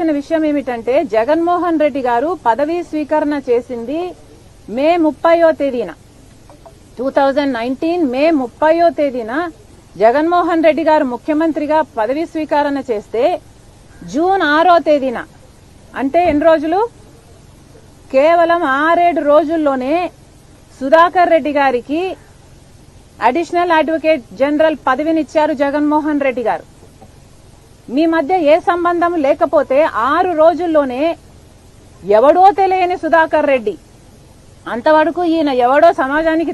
గమనించాల్సిన విషయం ఏమిటంటే జగన్మోహన్ రెడ్డి గారు పదవీ స్వీకరణ చేసింది మే 30వ తేదీన 2019 మే 30వ తేదీన జగన్మోహన్ రెడ్డి గారు ముఖ్యమంత్రిగా పదవీ స్వీకరణ చేస్తే జూన్ 6వ తేదీన అంటే ఎన్ని రోజులు కేవలం 6-7 రోజుల్లోనే సుధాకర్ రెడ్డి గారికి అడిషనల్ అడ్వకేట్ జనరల్ పదవినిచ్చారు జగన్మోహన్ రెడ్డి గారు. మీ మధ్య ఏ సంబంధం లేకపోతే 6 రోజుల్లోనే ఎవడో తెలియని సుధాకర్ రెడ్డి, అంతవరకు ఈయన ఎవడో సమాజానికి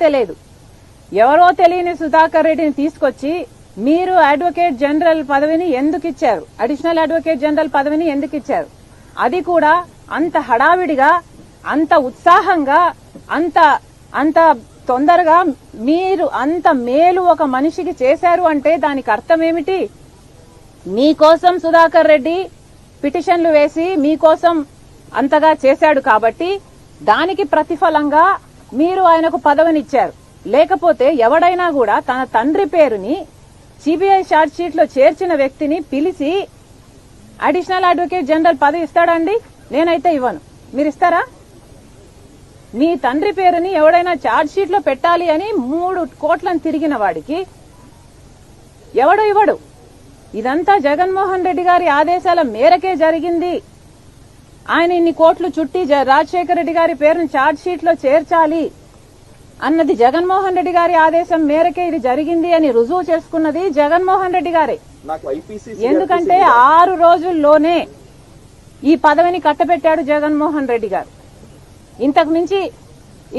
తెలియదు, ఎవరో తెలియని సుధాకర్ రెడ్డిని తీసుకొచ్చి మీరు అడ్వకేట్ జనరల్ పదవిని ఎందుకు ఇచ్చారు, అడిషనల్ అడ్వకేట్ జనరల్ పదవిని ఎందుకు ఇచ్చారు, అది కూడా అంత హడావిడిగా, అంత ఉత్సాహంగా, అంత తొందరగా మీరు అంత మేలు ఒక మనిషికి చేశారు అంటే దానికి అర్థం ఏమిటి? మీకోసం సుధాకర్ రెడ్డి పిటిషన్లు వేసి మీకోసం అంతగా చేశాడు కాబట్టి దానికి ప్రతిఫలంగా మీరు ఆయనకు పదవినిచ్చారు. లేకపోతే ఎవడైనా కూడా తన తండ్రి పేరుని సిబిఐ ఛార్జ్ షీట్ లో చేర్చిన వ్యక్తిని పిలిచి అడిషనల్ అడ్వకేట్ జనరల్ పదవి ఇస్తాడండి? నేనైతే ఇవ్వను. మీరు ఇస్తారా? మీ తండ్రి పేరుని ఎవడైనా ఛార్జ్ షీట్ లో పెట్టాలి అని 3 కోట్లను తిరిగిన వాడికి ఎవడు ఇవ్వడు. ఇదంతా జగన్మోహన్ రెడ్డి గారి ఆదేశాల మేరకే జరిగింది. ఆయన ఇన్ని కోట్లు చుట్టి రాజశేఖర రెడ్డి గారి పేరును ఛార్జ్ షీట్ లో చేర్చాలి అన్నది జగన్మోహన్ రెడ్డి గారి ఆదేశం మేరకే ఇది జరిగింది అని రుజువు చేసుకున్నది జగన్మోహన్ రెడ్డి గారే. ఎందుకంటే 6 రోజుల్లోనే ఈ పదవిని కట్టబెట్టాడు జగన్మోహన్ రెడ్డి గారు. ఇంతకు మించి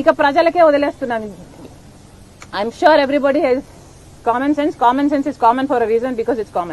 ఇక ప్రజలకే వదిలేస్తున్నాను. I'm sure everybody has common sense. Common sense is common for a reason, because it's common.